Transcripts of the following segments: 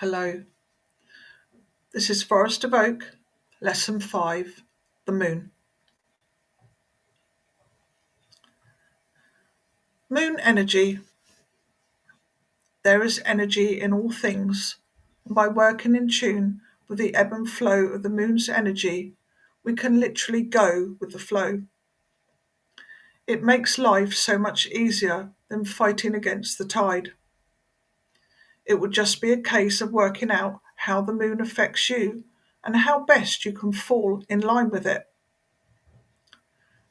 Hello, this is Forest of Oak, Lesson 5, The Moon. Moon energy. There is energy in all things, and by working in tune with the ebb and flow of the moon's energy, we can literally go with the flow. It makes life so much easier than fighting against the tide. It would just be a case of working out how the moon affects you and how best you can fall in line with it.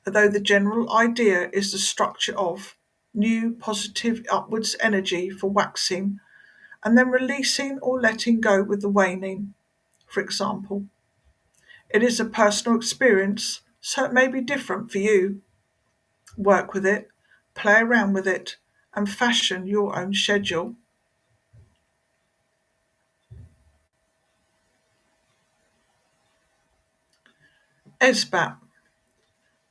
Although the general idea is the structure of new positive upwards energy for waxing and then releasing or letting go with the waning, for example. It is a personal experience, so it may be different for you. Work with it, play around with it, and fashion your own schedule. Esbat.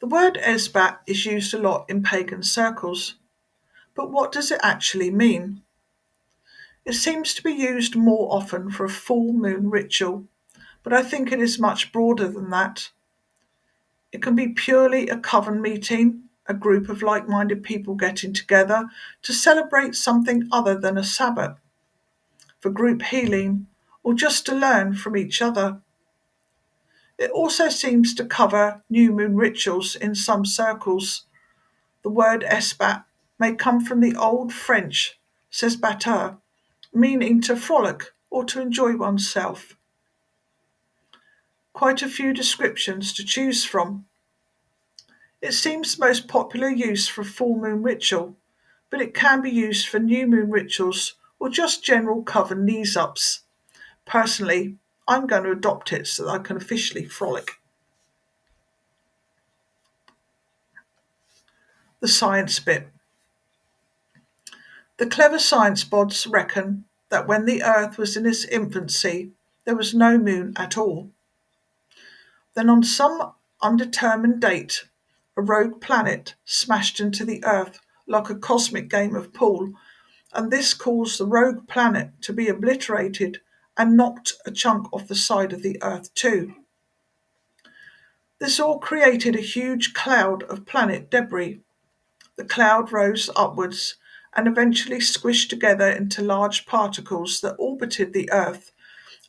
The word Esbat is used a lot in pagan circles, but what does it actually mean? It seems to be used more often for a full moon ritual, but I think it is much broader than that. It can be purely a coven meeting, a group of like minded people getting together to celebrate something other than a Sabbath, for group healing, or just to learn from each other. It also seems to cover new moon rituals in some circles. The word esbat may come from the old French sesbateur, meaning to frolic or to enjoy oneself. Quite a few descriptions to choose from. It seems the most popular use for a full moon ritual, but it can be used for new moon rituals or just general coven knees ups. Personally, I'm going to adopt it so that I can officially frolic. The science bit. The clever science bods reckon that when the Earth was in its infancy, there was no moon at all. Then, on some undetermined date, a rogue planet smashed into the Earth like a cosmic game of pool, and this caused the rogue planet to be obliterated and knocked a chunk off the side of the Earth too. This all created a huge cloud of planet debris. The cloud rose upwards and eventually squished together into large particles that orbited the Earth.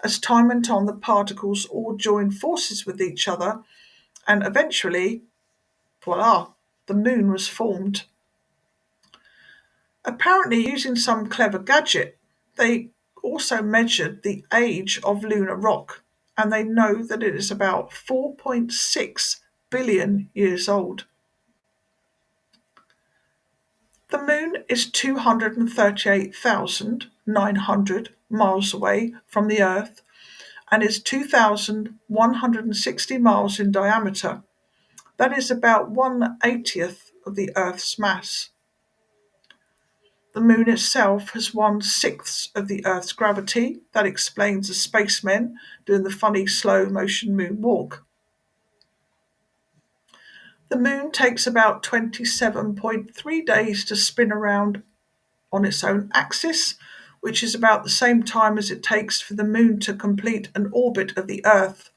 As time went on, the particles all joined forces with each other, and eventually, voila, the moon was formed. Apparently, using some clever gadget, they also measured the age of lunar rock, and they know that it is about 4.6 billion years old. The moon is 238,900 miles away from the Earth and is 2,160 miles in diameter. That is about 1/80th of the Earth's mass. The moon itself has 1/6 of the Earth's gravity. That explains the spacemen doing the funny slow motion moon walk. The moon takes about 27.3 days to spin around on its own axis, which is about the same time as it takes for the moon to complete an orbit of the Earth,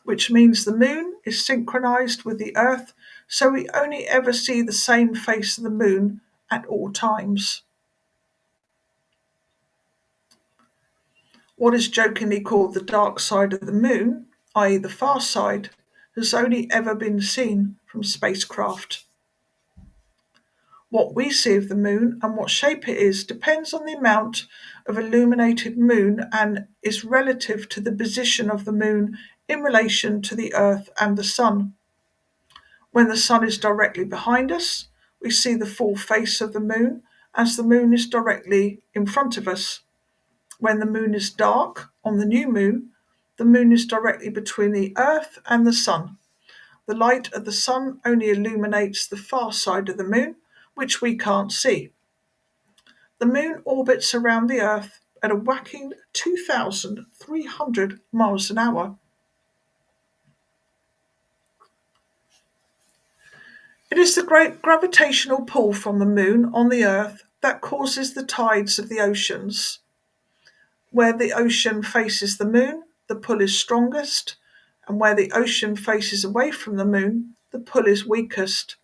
which means the moon is synchronized with the Earth, so we only ever see the same face of the moon at all times. What is jokingly called the dark side of the moon, i.e., the far side, has only ever been seen from spacecraft. What we see of the moon and what shape it is depends on the amount of illuminated moon and is relative to the position of the moon in relation to the Earth and the Sun. When the Sun is directly behind us, we see the full face of the moon as the moon is directly in front of us. When the moon is dark on the new moon, the moon is directly between the Earth and the Sun. The light of the Sun only illuminates the far side of the moon, which we can't see. The moon orbits around the Earth at a whacking 2,300 miles an hour. It is the great gravitational pull from the moon on the Earth that causes the tides of the oceans. Where the ocean faces the moon, the pull is strongest, and where the ocean faces away from the moon, the pull is weakest.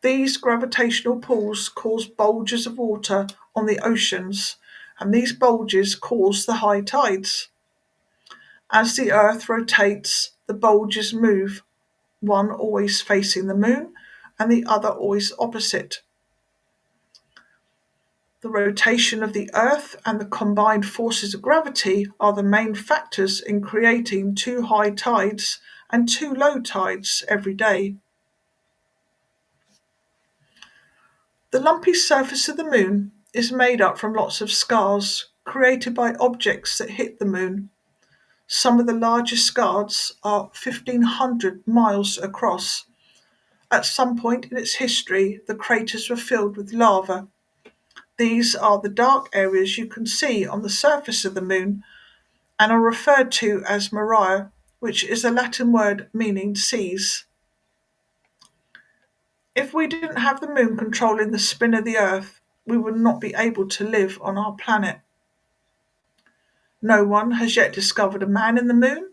These gravitational pulls cause bulges of water on the oceans, and these bulges cause the high tides. As the Earth rotates, the bulges move, one always facing the moon and the other always opposite. The rotation of the Earth and the combined forces of gravity are the main factors in creating two high tides and two low tides every day. The lumpy surface of the moon is made up from lots of scars created by objects that hit the moon. Some of the largest scars are 1,500 miles across. At some point in its history, the craters were filled with lava. These are the dark areas you can see on the surface of the moon and are referred to as Maria, which is a Latin word meaning seas. If we didn't have the moon controlling the spin of the Earth, we would not be able to live on our planet. No one has yet discovered a man in the moon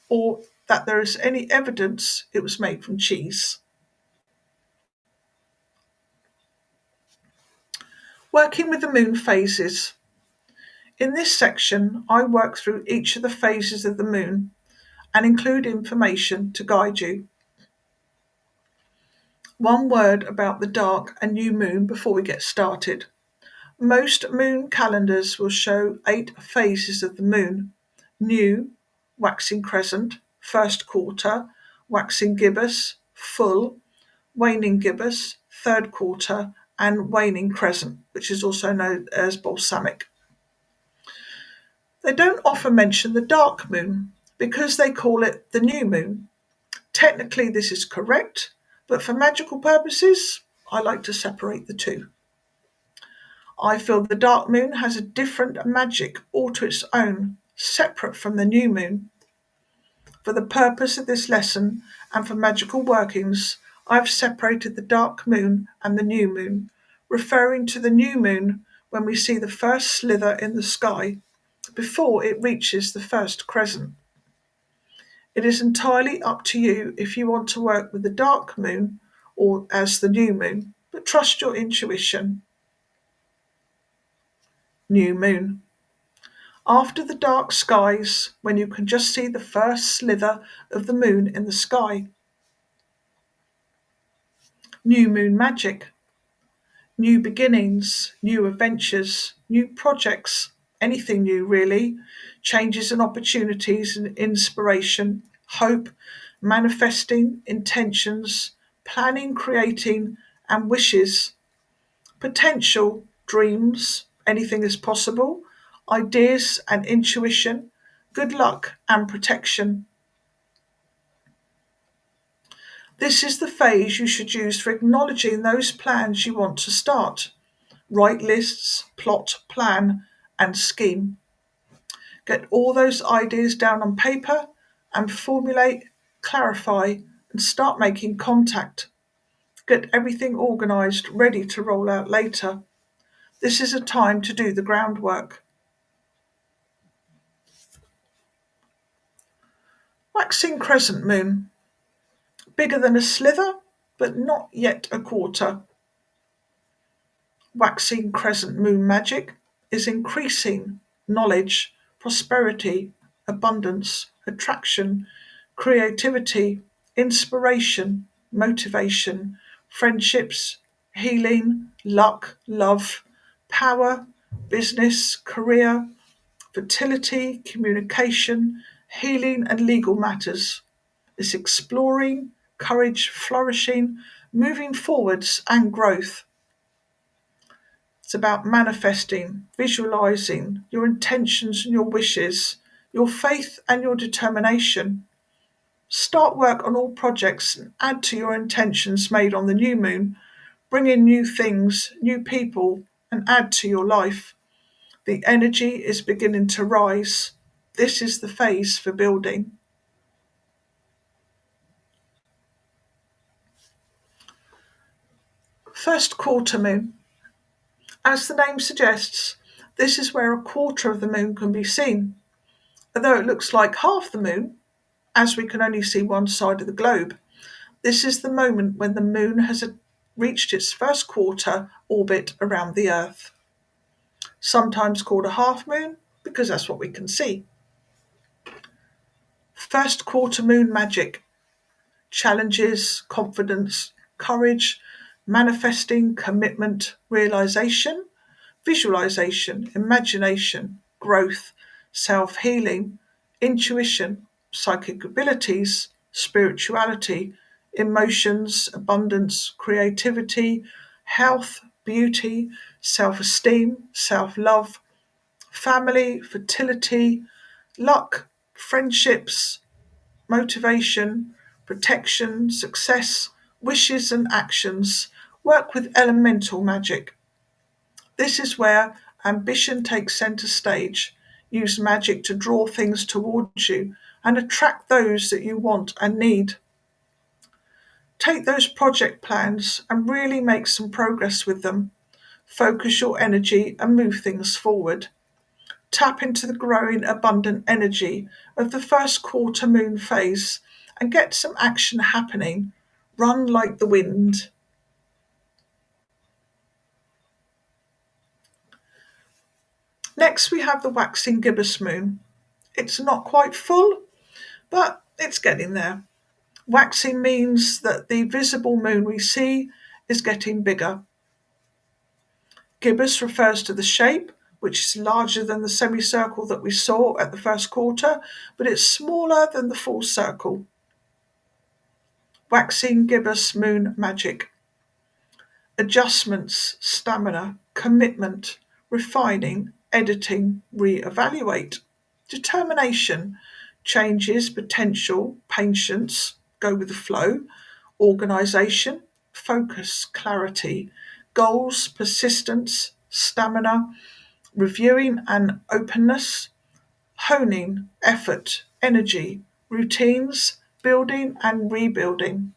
or that there is any evidence it was made from cheese. Working with the moon phases. In this section, I work through each of the phases of the moon and include information to guide you. One word about the dark and new moon before we get started. Most moon calendars will show 8 phases of the moon: new, waxing crescent, first quarter, waxing gibbous, full, waning gibbous, third quarter, and waning crescent, which is also known as balsamic. They don't often mention the dark moon because they call it the new moon. Technically, this is correct, but for magical purposes, I like to separate the two. I feel the dark moon has a different magic all to its own, separate from the new moon. For the purpose of this lesson and for magical workings, I have separated the dark moon and the new moon, referring to the new moon when we see the first slither in the sky before it reaches the first crescent. It is entirely up to you if you want to work with the dark moon or as the new moon, but trust your intuition. New moon. After the dark skies, when you can just see the first slither of the moon in the sky. New moon magic. New beginnings, new adventures, new projects, anything new really. Changes and opportunities and inspiration, hope, manifesting, intentions, planning, creating, and wishes. Potential, dreams, anything is possible, ideas and intuition, good luck and protection. This is the phase you should use for acknowledging those plans you want to start. Write lists, plot, plan, and scheme. Get all those ideas down on paper and formulate, clarify, and start making contact. Get everything organised, ready to roll out later. This is a time to do the groundwork. Waxing crescent moon. Bigger than a slither, but not yet a quarter. Waxing crescent moon magic is increasing knowledge, prosperity, abundance, attraction, creativity, inspiration, motivation, friendships, healing, luck, love, power, business, career, fertility, communication, healing, and legal matters. It's exploring, courage, flourishing, moving forwards, and growth. It's about manifesting, visualizing your intentions and your wishes, your faith and your determination. Start work on all projects and add to your intentions made on the new moon. Bring in new things, new people, and add to your life. The energy is beginning to rise. This is the phase for building. First quarter moon. As the name suggests, This is where a quarter of the moon can be seen. Although it looks like half the moon, as we can only see one side of the globe, this is the moment when the moon has reached its first quarter orbit around the Earth, sometimes called a half moon because that's what we can see. First quarter moon magic: challenges, confidence, courage, manifesting, commitment, realization, visualization, imagination, growth, self healing, intuition, psychic abilities, spirituality, emotions, abundance, creativity, health, beauty, self esteem, self love, family, fertility, luck, friendships, motivation, protection, success, wishes, and actions. Work with elemental magic. This is where ambition takes center stage. Use magic to draw things towards you and attract those that you want and need. Take those project plans and really make some progress with them. Focus your energy and move things forward. Tap into the growing abundant energy of the first quarter moon phase and get some action happening. Run like the wind. Next, we have the waxing gibbous moon. It's not quite full, but it's getting there. Waxing means that the visible moon we see is getting bigger. Gibbous refers to the shape, which is larger than the semicircle that we saw at the first quarter, but it's smaller than the full circle. Waxing gibbous moon magic: adjustments, stamina, commitment, refining, editing, re-evaluate. Determination, changes, potential, patience, go with the flow, organisation, focus, clarity, goals, persistence, stamina, reviewing and openness, honing, effort, energy, routines, building and rebuilding,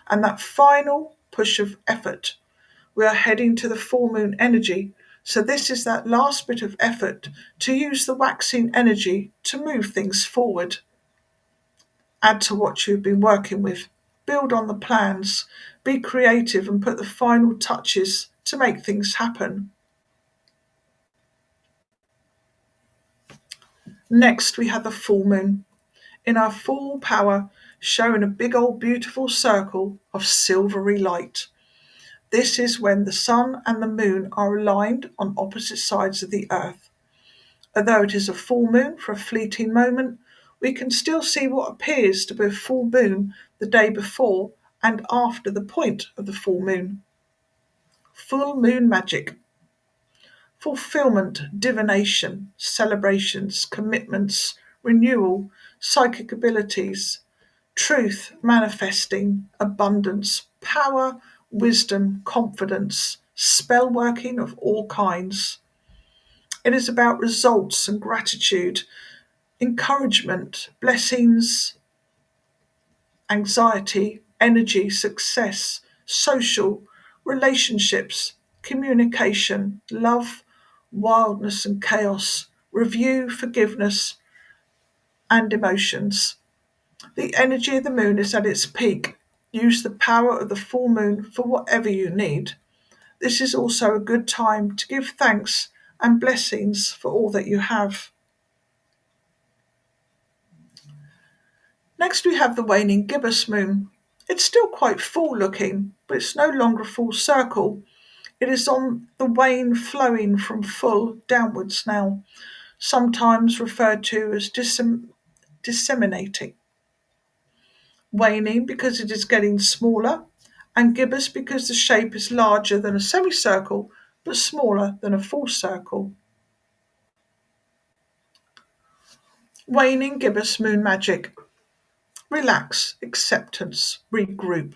and that final push of effort. We are heading to the full moon energy, so this is that last bit of effort to use the waxing energy to move things forward. Add to what you've been working with, build on the plans, be creative and put the final touches to make things happen. Next, we have the full moon in our full power, showing a big old beautiful circle of silvery light. This is when the sun and the moon are aligned on opposite sides of the earth. Although it is a full moon for a fleeting moment, we can still see what appears to be a full moon the day before and after the point of the full moon. Full moon magic: fulfillment, divination, celebrations, commitments, renewal, psychic abilities, truth, manifesting, abundance, power, wisdom, confidence, spell working of all kinds. It is about results and gratitude, encouragement, blessings, anxiety, energy, success, social, relationships, communication, love, wildness and chaos, review, forgiveness, and emotions. The energy of the moon is at its peak. Use the power of the full moon for whatever you need. This is also a good time to give thanks and blessings for all that you have. Next, we have the waning gibbous moon. It's still quite full looking, but it's no longer a full circle. It is on the wane, flowing from full downwards now, sometimes referred to as disseminating. Waning because it is getting smaller, and gibbous because the shape is larger than a semicircle but smaller than a full circle. Waning gibbous moon magic: relax, acceptance, regroup,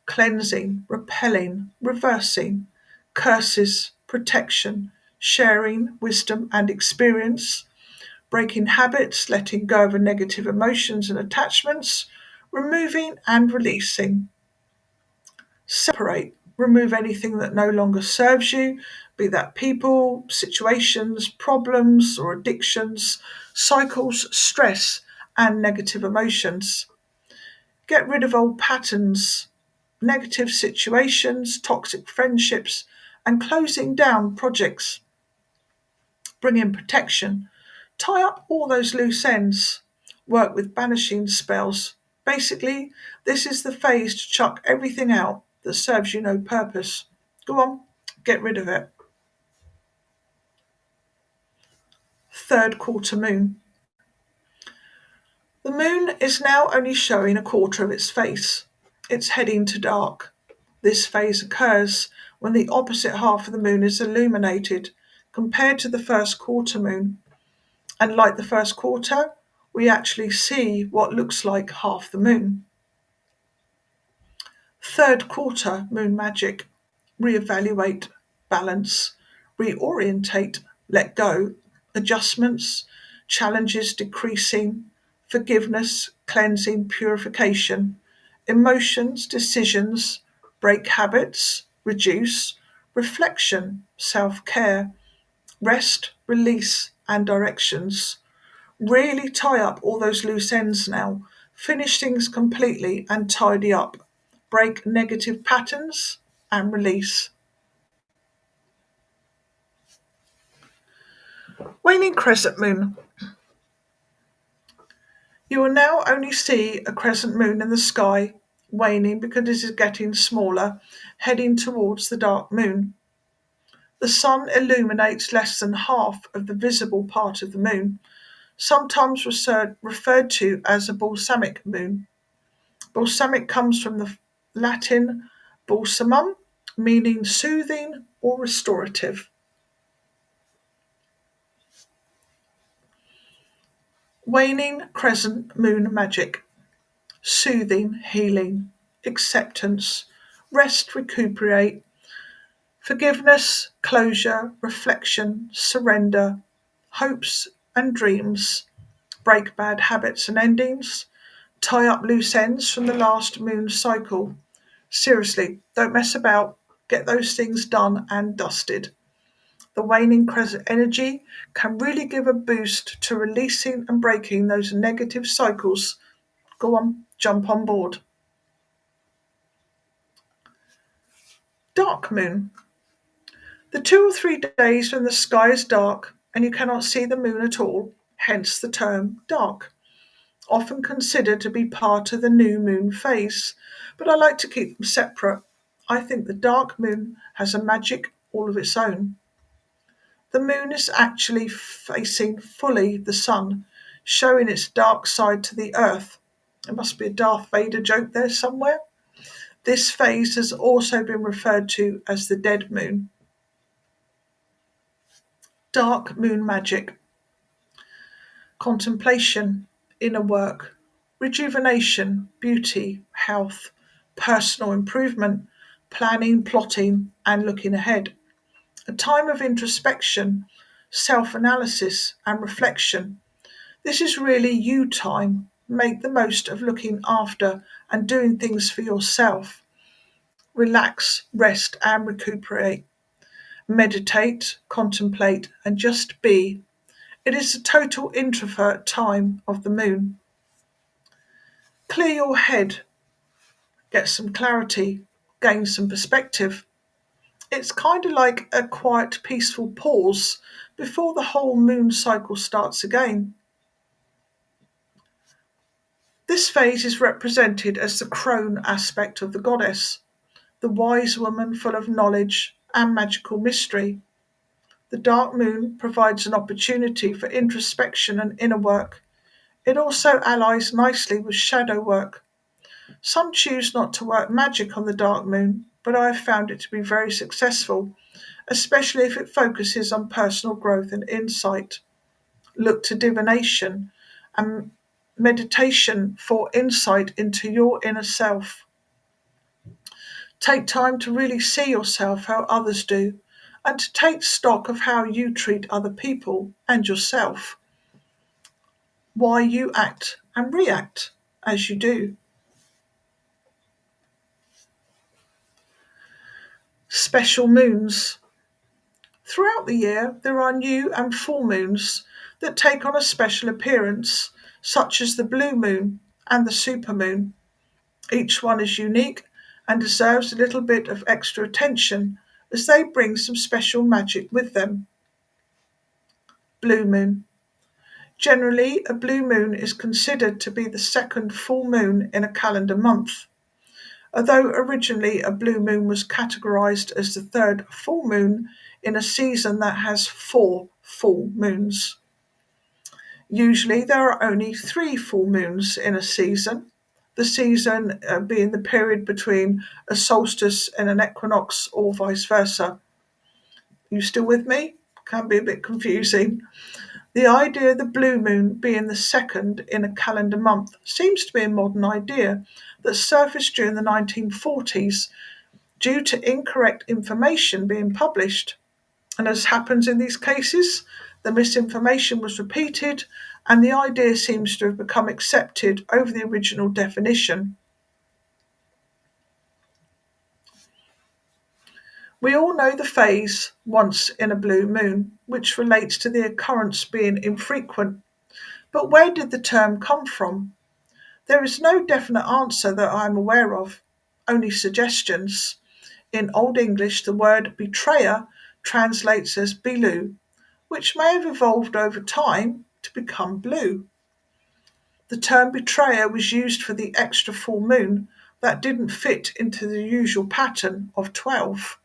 cleansing, repelling, reversing, curses, protection, sharing, wisdom and experience, breaking habits, letting go of negative emotions and attachments, removing and releasing. Separate, remove anything that no longer serves you, be that people, situations, problems, or addictions, cycles, stress, and negative emotions. Get rid of old patterns, negative situations, toxic friendships, and closing down projects. Bring in protection. Tie up all those loose ends. Work with banishing spells. Basically, this is the phase to chuck everything out that serves you no purpose. Go on, get rid of it. Third quarter moon. The moon is now only showing a quarter of its face. It's heading to dark. This phase occurs when the opposite half of the moon is illuminated compared to the first quarter moon. And like the first quarter, we actually see what looks like half the moon. Third quarter moon magic. Reevaluate, balance, reorientate, let go, adjustments, challenges decreasing, forgiveness, cleansing, purification, emotions, decisions, break habits, reduce, reflection, self care, rest, release, and directions. Really tie up all those loose ends now. Finish things completely and tidy up. Break negative patterns and release. Waning crescent moon. You will now only see a crescent moon in the sky, waning because it is getting smaller, heading towards the dark moon. The sun illuminates less than half of the visible part of the moon, sometimes referred to as a balsamic moon. Balsamic comes from the Latin balsamum, meaning soothing or restorative. Waning crescent moon magic. Soothing, healing, acceptance, rest, recuperate, forgiveness, closure, reflection, surrender, hopes and dreams, break bad habits and endings, tie up loose ends from the last moon cycle. Seriously, don't mess about. Get those things done and dusted. The waning crescent energy can really give a boost to releasing and breaking those negative cycles. Go on, jump on board. Dark moon. The 2 or 3 days when the sky is dark and you cannot see the moon at all, hence the term dark. Often considered to be part of the new moon phase, but I like to keep them separate. I think the dark moon has a magic all of its own. The moon is actually facing fully the sun, showing its dark side to the earth. There must be a Darth Vader joke there somewhere. This phase has also been referred to as the dead moon. Dark moon magic. Contemplation, inner work, rejuvenation, beauty, health, personal improvement, planning, plotting, and looking ahead. A time of introspection, self analysis, and reflection. This is really you time. Make the most of looking after and doing things for yourself. Relax, rest, and recuperate. Meditate, contemplate, and just be. It is the total introvert time of the moon. Clear your head, get some clarity, gain some perspective. It's kind of like a quiet, peaceful pause before the whole moon cycle starts again. This phase is represented as the crone aspect of the goddess, the wise woman full of knowledge and magical mystery. The dark moon provides an opportunity for introspection and inner work. It also allies nicely with shadow work. Some choose not to work magic on the dark moon, but I have found it to be very successful, especially if it focuses on personal growth and insight. Look to divination and meditation for insight into your inner self. Take time to really see yourself how others do, and to take stock of how you treat other people and yourself, why you act and react as you do. Special moons. Throughout the year, there are new and full moons that take on a special appearance, such as the blue moon and the supermoon. Each one is unique and deserves a little bit of extra attention as they bring some special magic with them. Blue moon. Generally, a blue moon is considered to be the second full moon in a calendar month. Although originally a blue moon was categorized as the third full moon in a season that has 4 full moons. Usually there are only 3 full moons in a season, the season being the period between a solstice and an equinox or vice versa. You still with me? Can be a bit confusing. The idea of the blue moon being the second in a calendar month seems to be a modern idea that surfaced during the 1940s due to incorrect information being published. And as happens in these cases, the misinformation was repeated and the idea seems to have become accepted over the original definition. We all know the phase once in a blue moon, which relates to the occurrence being infrequent. But where did the term come from? There is no definite answer that I am aware of, only suggestions. In Old English, the word betrayer translates as Belu, which may have evolved over time to become blue. The term betrayer was used for the extra full moon that didn't fit into the usual pattern of 12.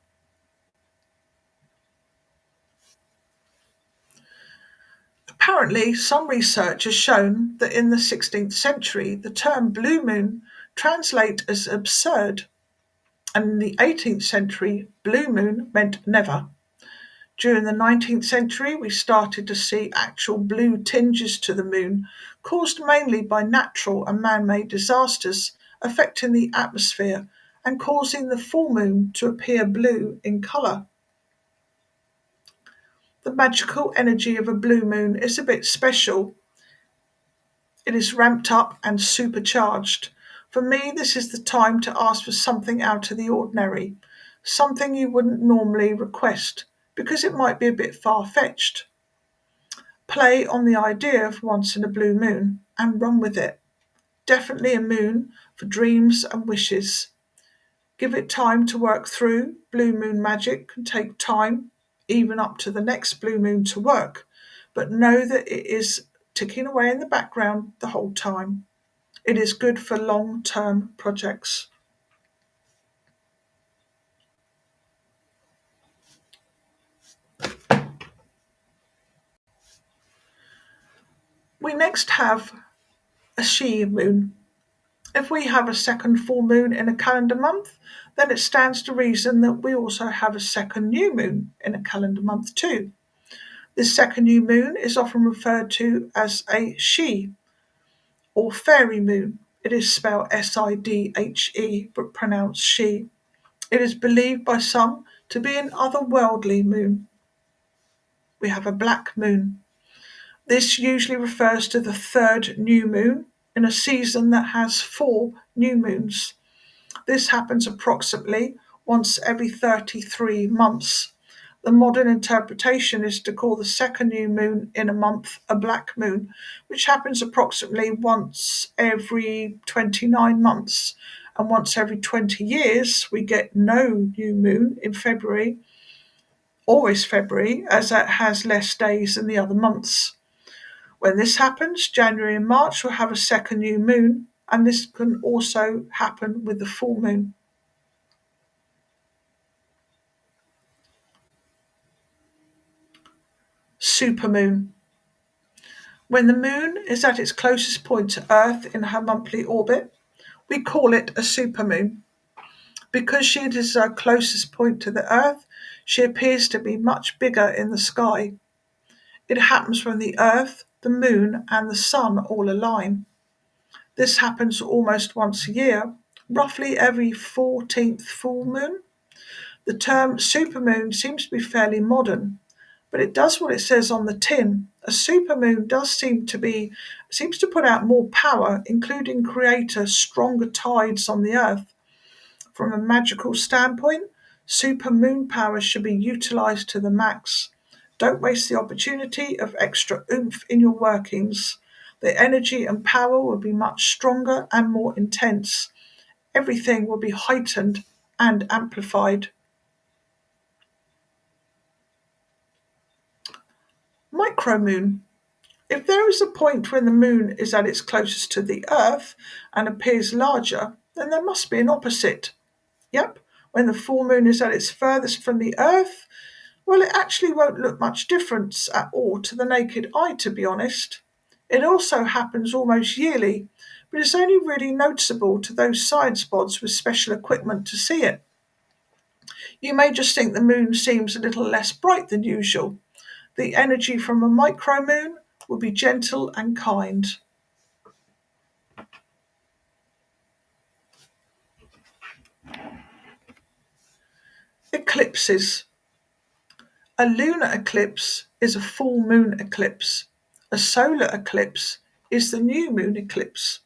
Apparently, some research has shown that in the 16th century, the term blue moon translates as absurd, and in the 18th century, blue moon meant never. During the 19th century, we started to see actual blue tinges to the moon, caused mainly by natural and man-made disasters affecting the atmosphere and causing the full moon to appear blue in colour. The magical energy of a blue moon is a bit special. It is ramped up and supercharged. For me, this is the time to ask for something out of the ordinary, something you wouldn't normally request, because it might be a bit far-fetched. Play on the idea of once in a blue moon and run with it. Definitely a moon for dreams and wishes. Give it time to work through. Blue moon magic can take time, even up to the next blue moon to work, but know that it is ticking away in the background the whole time. It is good for long-term projects. We next have a she moon. If we have a second full moon in a calendar month, then it stands to reason that we also have a second new moon in a calendar month too. This second new moon is often referred to as a she or fairy moon. It is spelled Sidhe but pronounced she. It is believed by some to be an otherworldly moon. We have a black moon. This usually refers to the third new moon in a season that has 4 new moons. This happens approximately once every 33 months. The modern interpretation is to call the second new moon in a month a black moon, which happens approximately once every 29 months. And once every 20 years, we get no new moon in February, always February, as it has less days than the other months. When this happens, January and March will have a second new moon, and this can also happen with the full moon. Supermoon. When the moon is at its closest point to Earth in her monthly orbit, we call it a supermoon. Because she is our closest point to the Earth, she appears to be much bigger in the sky. It happens when the Earth, the moon, and the sun all align. This happens almost once a year, roughly every 14th full moon. The term supermoon seems to be fairly modern, but it does what it says on the tin. A supermoon seems to put out more power, including create stronger tides on the Earth. From a magical standpoint, Super moon power should be utilised to the max. Don't waste the opportunity of extra oomph in your workings. The energy and power will be much stronger and more intense. Everything will be heightened and amplified. Micromoon. If there is a point when the moon is at its closest to the Earth and appears larger, then there must be an opposite. Yep, when the full moon is at its furthest from the Earth, well, it actually won't look much difference at all to the naked eye, to be honest. It also happens almost yearly, but it's only really noticeable to those science pods with special equipment to see it. You may just think the moon seems a little less bright than usual. The energy from a micromoon will be gentle and kind. Eclipses. A lunar eclipse is a full moon eclipse. A solar eclipse is the new moon eclipse.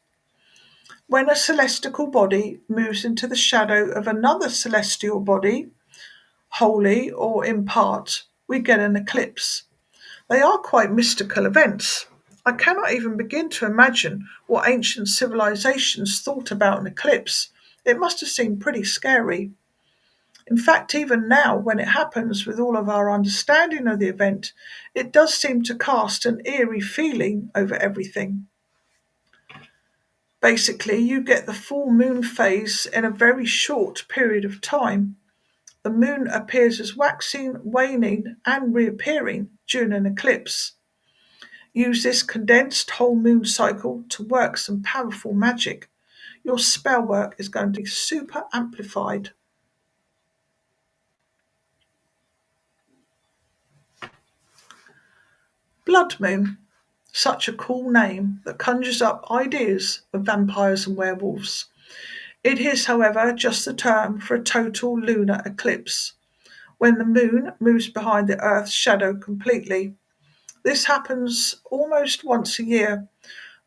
When a celestial body moves into the shadow of another celestial body, wholly or in part, we get an eclipse. They are quite mystical events. I cannot even begin to imagine what ancient civilizations thought about an eclipse. It must have seemed pretty scary. In fact, even now, when it happens with all of our understanding of the event, it does seem to cast an eerie feeling over everything. Basically, you get the full moon phase in a very short period of time. The moon appears as waxing, waning, and reappearing during an eclipse. Use this condensed whole moon cycle to work some powerful magic. Your spell work is going to be super amplified. Blood moon. Such a cool name that conjures up ideas of vampires and werewolves. It is, however, just the term for a total lunar eclipse, when the moon moves behind the Earth's shadow completely. This happens almost once a year.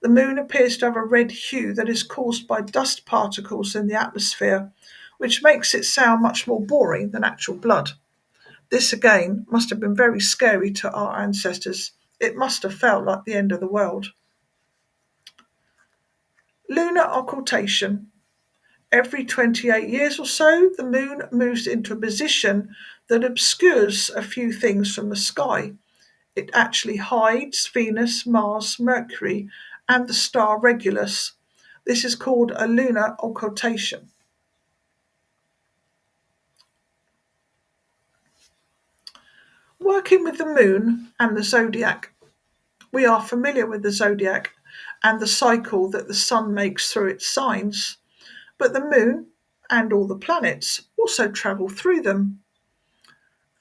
The moon appears to have a red hue that is caused by dust particles in the atmosphere, which makes it sound much more boring than actual blood. This again must have been very scary to our ancestors. It must have felt like the end of the world. Lunar occultation. Every 28 years or so, the moon moves into a position that obscures a few things from the sky. It actually hides Venus, Mars, Mercury, and the star Regulus. This is called a lunar occultation. Working with the moon and the zodiac. We are familiar with the zodiac and the cycle that the sun makes through its signs, but the moon and all the planets also travel through them.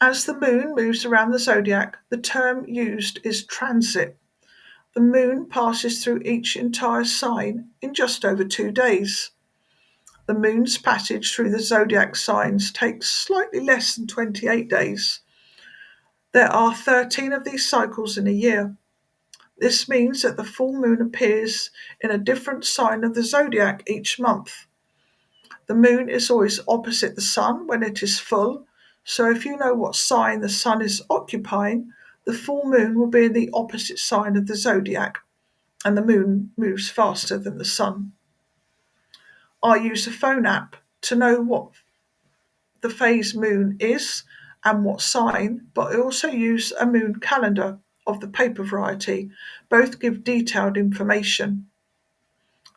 As the moon moves around the zodiac, the term used is transit. The moon passes through each entire sign in just over 2 days. The moon's passage through the zodiac signs takes slightly less than 28 days. There are 13 of these cycles in a year. This means that the full moon appears in a different sign of the zodiac each month. The moon is always opposite the sun when it is full, so if you know what sign the sun is occupying, the full moon will be in the opposite sign of the zodiac, and the moon moves faster than the sun. I use a phone app to know what the phase moon is and what sign, but I also use a moon calendar of the paper variety. Both give detailed information.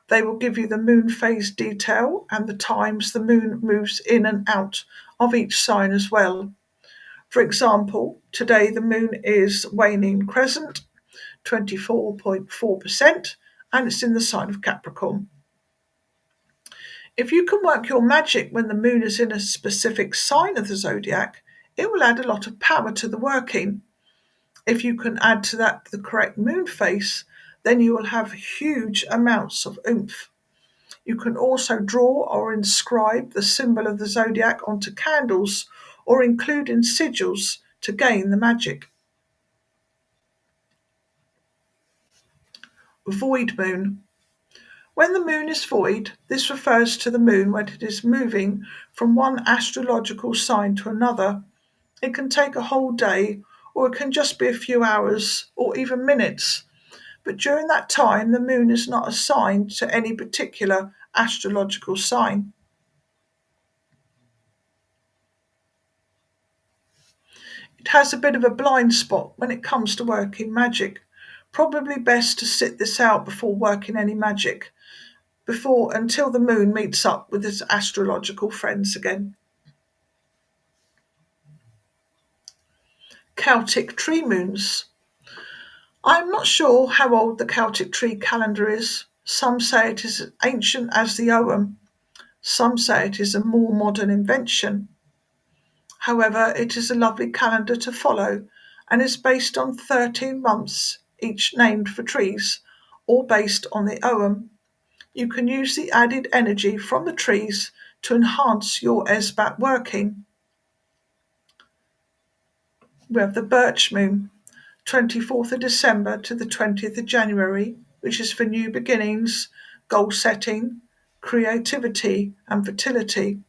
They will give you the moon phase detail and the times the moon moves in and out of each sign as well. For example, today the moon is waning crescent, 24.4%, and it's in the sign of Capricorn. If you can work your magic when the moon is in a specific sign of the zodiac, it will add a lot of power to the working. If you can add to that the correct moon phase, then you will have huge amounts of oomph. You can also draw or inscribe the symbol of the zodiac onto candles or include in sigils to gain the magic. Void moon. When the moon is void, this refers to the moon when it is moving from one astrological sign to another. It can take a whole day, or it can just be a few hours, or even minutes. But during that time, the moon is not assigned to any particular astrological sign. It has a bit of a blind spot when it comes to working magic. Probably best to sit this out before working any magic, before until the moon meets up with its astrological friends again. Celtic tree moons. I'm not sure how old the Celtic tree calendar is. Some say it is as ancient as the Ogham. Some say it is a more modern invention. However, it is a lovely calendar to follow and is based on 13 months, each named for trees, or based on the Ogham. You can use the added energy from the trees to enhance your Esbat working. We have the Birch Moon, 24th of December to the 20th of January, which is for new beginnings, goal setting, creativity, and fertility.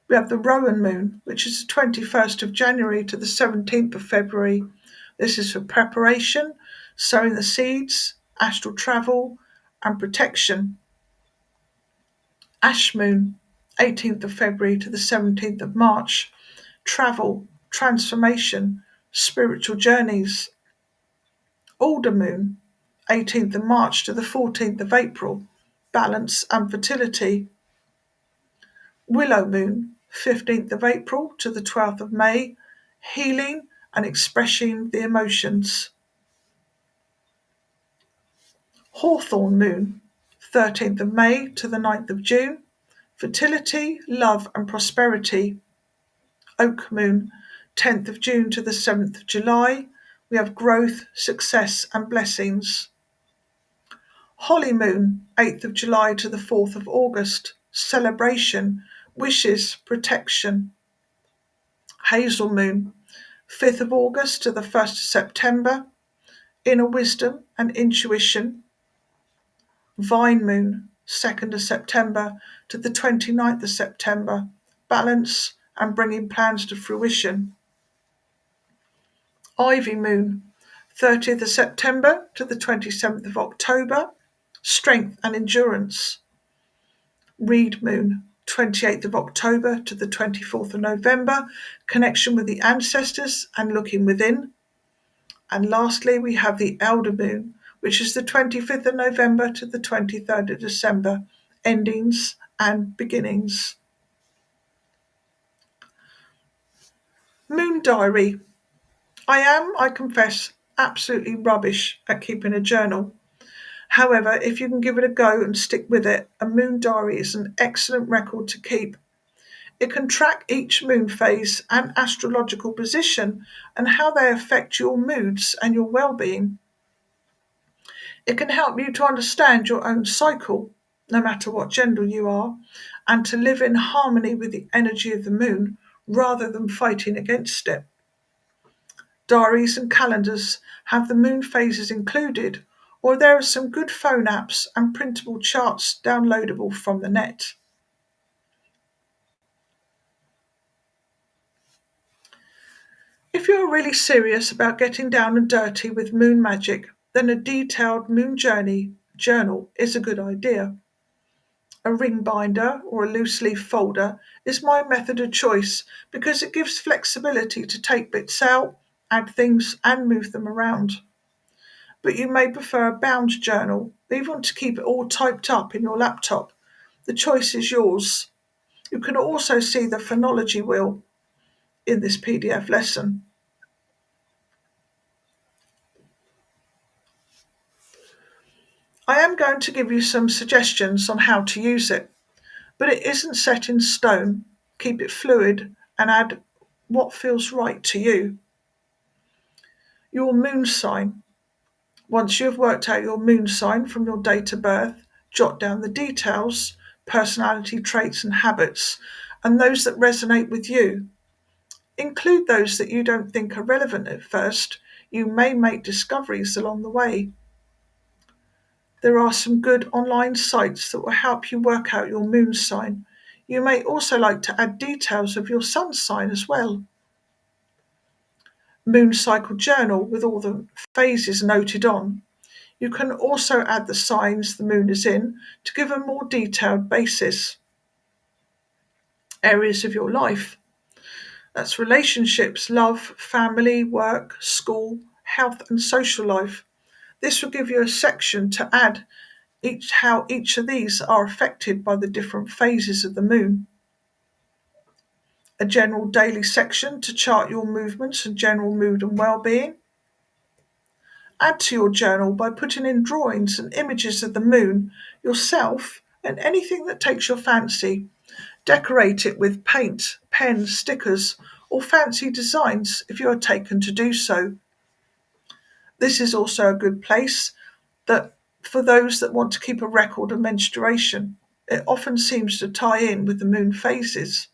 We have the Rowan Moon, which is the 21st of January to the 17th of February. This is for preparation, sowing the seeds, astral travel, and protection. Ash Moon, 18th of February to the 17th of March. Travel, transformation, spiritual journeys. Alder Moon, 18th of March to the 14th of April. Balance and fertility. Willow Moon, 15th of April to the 12th of May. Healing and expressing the emotions. Hawthorn Moon, 13th of May to the 9th of June. Fertility, love and prosperity. Oak Moon, 10th of June to the 7th of July. We have growth, success and blessings. Holly Moon, 8th of July to the 4th of August. Celebration, wishes, protection. Hazel Moon, 5th of August to the 1st of September. Inner wisdom and intuition. Vine Moon, 2nd of September to the 29th of September. Balance and bringing plans to fruition. Ivy Moon, 30th of September to the 27th of October. Strength and endurance. Reed Moon, 28th of October to the 24th of November. Connection with the ancestors and looking within. And lastly, we have the Elder Moon, which is the 25th of November to the 23rd of December. Endings and beginnings. Moon Diary. I confess, absolutely rubbish at keeping a journal. However, if you can give it a go and stick with it, a moon diary is an excellent record to keep. It can track each moon phase and astrological position and how they affect your moods and your well-being. It can help you to understand your own cycle, no matter what gender you are, and to live in harmony with the energy of the moon rather than fighting against it. Diaries and calendars have the moon phases included, or there are some good phone apps and printable charts downloadable from the net. If you're really serious about getting down and dirty with moon magic, then a detailed moon journey journal is a good idea. A ring binder or a loose leaf folder is my method of choice because it gives flexibility to take bits out, add things, and move them around. But you may prefer a bound journal, or you want to keep it all typed up in your laptop. The choice is yours. You can also see the phonology wheel in this PDF lesson. I am going to give you some suggestions on how to use it, but it isn't set in stone. Keep it fluid and add what feels right to you. Your moon sign. Once you have worked out your moon sign from your date of birth, jot down the details, personality traits and habits, and those that resonate with you. Include those that you don't think are relevant at first. You may make discoveries along the way. There are some good online sites that will help you work out your moon sign. You may also like to add details of your sun sign as well. Moon cycle journal with all the phases noted on. You can also add the signs the moon is in to give a more detailed basis. Areas of your life. That's relationships, love, family, work, school, health, and social life. This will give you a section to add how each of these are affected by the different phases of the moon. A general daily section to chart your movements and general mood and well-being. Add to your journal by putting in drawings and images of the moon, yourself, and anything that takes your fancy. Decorate it with paint, pens, stickers, or fancy designs if you are taken to do so. This is also a good place for those that want to keep a record of menstruation. It often seems to tie in with the moon phases.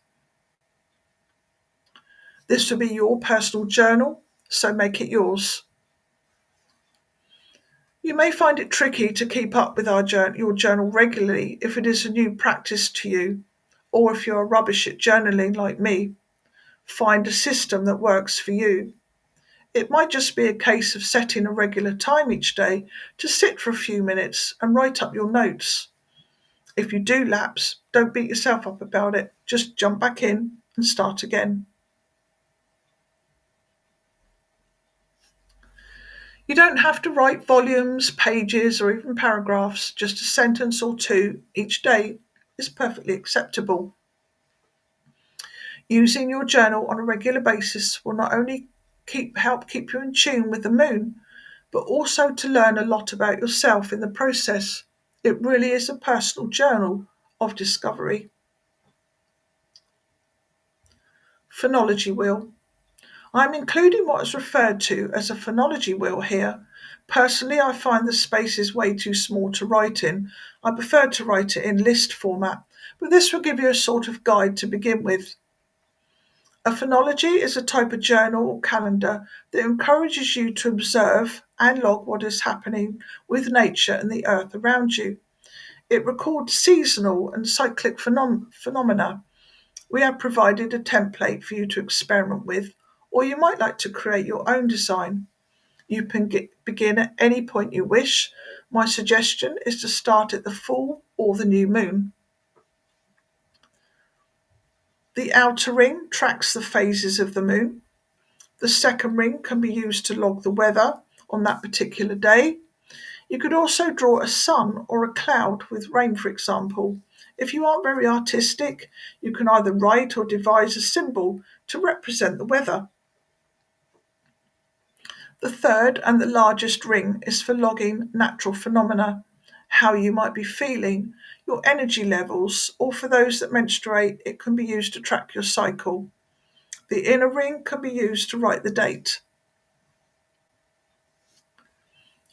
This will be your personal journal, so make it yours. You may find it tricky to keep up with your journal regularly if it is a new practice to you, or if you're rubbish at journaling like me. Find a system that works for you. It might just be a case of setting a regular time each day to sit for a few minutes and write up your notes. If you do lapse, don't beat yourself up about it. Just jump back in and start again. You don't have to write volumes, pages, or even paragraphs. Just a sentence or two each day is perfectly acceptable. Using your journal on a regular basis will not only help keep you in tune with the moon, but also to learn a lot about yourself in the process. It really is a personal journal of discovery. Phonology wheel. I'm including what is referred to as a phonology wheel here. Personally, I find the space is way too small to write in. I prefer to write it in list format, but this will give you a sort of guide to begin with. A phonology is a type of journal or calendar that encourages you to observe and log what is happening with nature and the earth around you. It records seasonal and cyclic phenomena. We have provided a template for you to experiment with, or you might like to create your own design. You can begin at any point you wish. My suggestion is to start at the full or the new moon. The outer ring tracks the phases of the moon. The second ring can be used to log the weather on that particular day. You could also draw a sun or a cloud with rain, for example. If you aren't very artistic, you can either write or devise a symbol to represent the weather. The third and the largest ring is for logging natural phenomena, how you might be feeling, your energy levels, or for those that menstruate, it can be used to track your cycle. The inner ring can be used to write the date.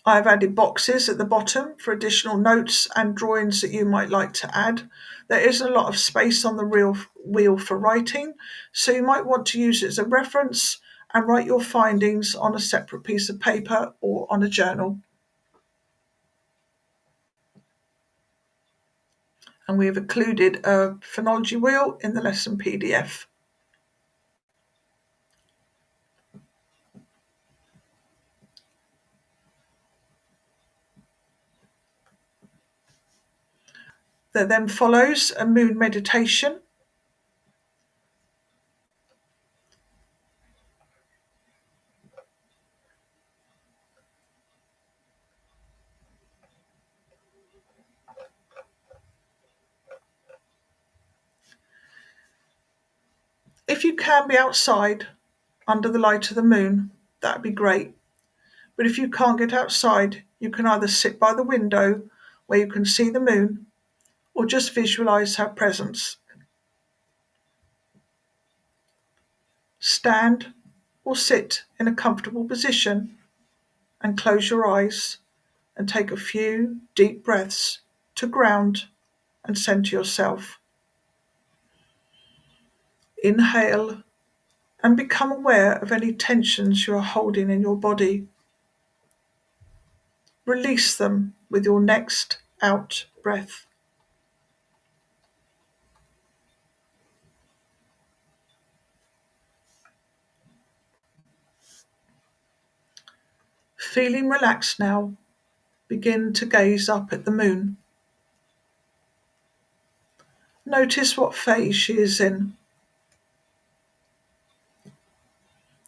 I've added boxes at the bottom for additional notes and drawings that you might like to add. There isn't a lot of space on the wheel for writing, so you might want to use it as a reference and write your findings on a separate piece of paper or on a journal. And we have included a phonology wheel in the lesson PDF. There then follows a moon meditation. If you can be outside under the light of the moon, that'd be great. But if you can't get outside, you can either sit by the window where you can see the moon or just visualize her presence. Stand or sit in a comfortable position and close your eyes and take a few deep breaths to ground and center yourself. Inhale and become aware of any tensions you are holding in your body. Release them with your next out breath. Feeling relaxed now, begin to gaze up at the moon. Notice what phase she is in.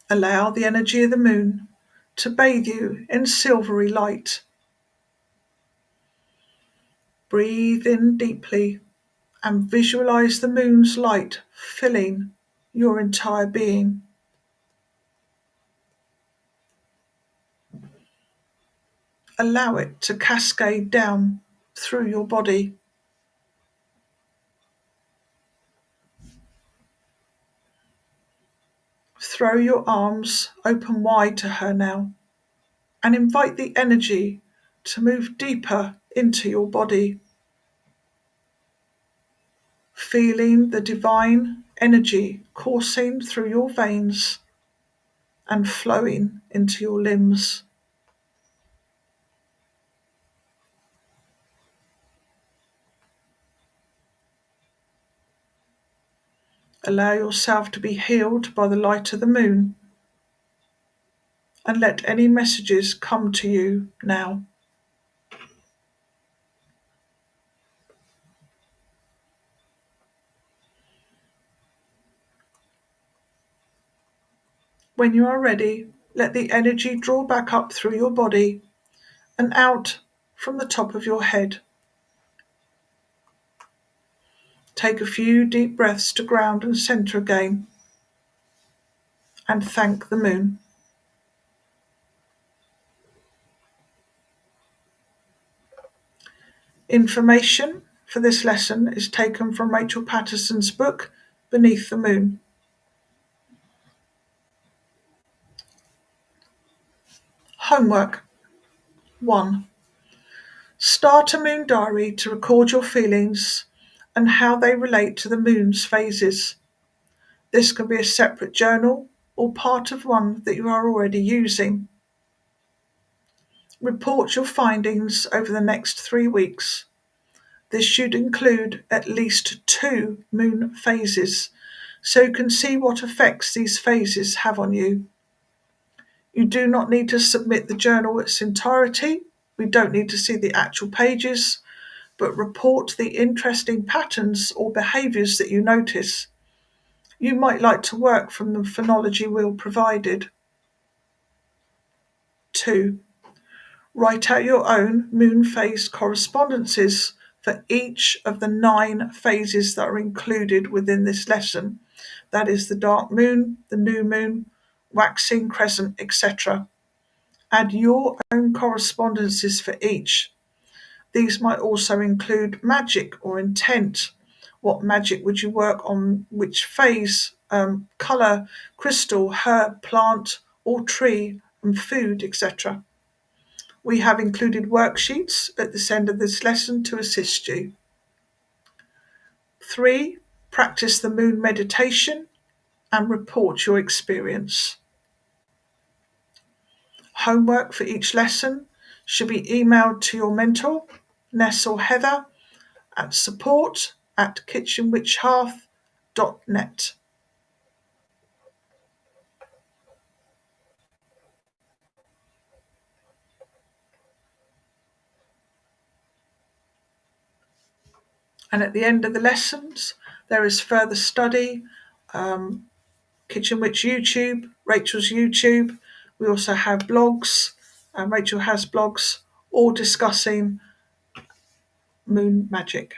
Allow the energy of the moon to bathe you in silvery light. Breathe in deeply and visualize the moon's light filling your entire being. Allow it to cascade down through your body. Throw your arms open wide to her now and invite the energy to move deeper into your body. Feeling the divine energy coursing through your veins and flowing into your limbs. Allow yourself to be healed by the light of the moon and let any messages come to you now. When you are ready, let the energy draw back up through your body and out from the top of your head. Take a few deep breaths to ground and center again and thank the moon. Information for this lesson is taken from Rachel Patterson's book, Beneath the Moon. Homework 1. Start a moon diary to record your feelings and how they relate to the moon's phases. This can be a separate journal or part of one that you are already using. Report your findings over the next 3 weeks. This should include at least 2 moon phases, so you can see what effects these phases have on you. You do not need to submit the journal in its entirety. We don't need to see the actual pages, but report the interesting patterns or behaviours that you notice. You might like to work from the phonology wheel provided. 2. Write out your own moon phase correspondences for each of the 9 phases that are included within this lesson. That is the dark moon, the new moon, waxing, crescent, etc. Add your own correspondences for each. These might also include magic or intent. What magic would you work on? Which phase, colour, crystal, herb, plant, or tree, and food, etc. We have included worksheets at this end of this lesson to assist you. 3. Practice the moon meditation and report your experience. Homework for each lesson should be emailed to your mentor, Ness or Heather, at support@kitchenwitchhearth.net. And at the end of the lessons, there is further study, Kitchen Witch YouTube, Rachel's YouTube. We also have blogs, Rachel has blogs, all discussing moon magic.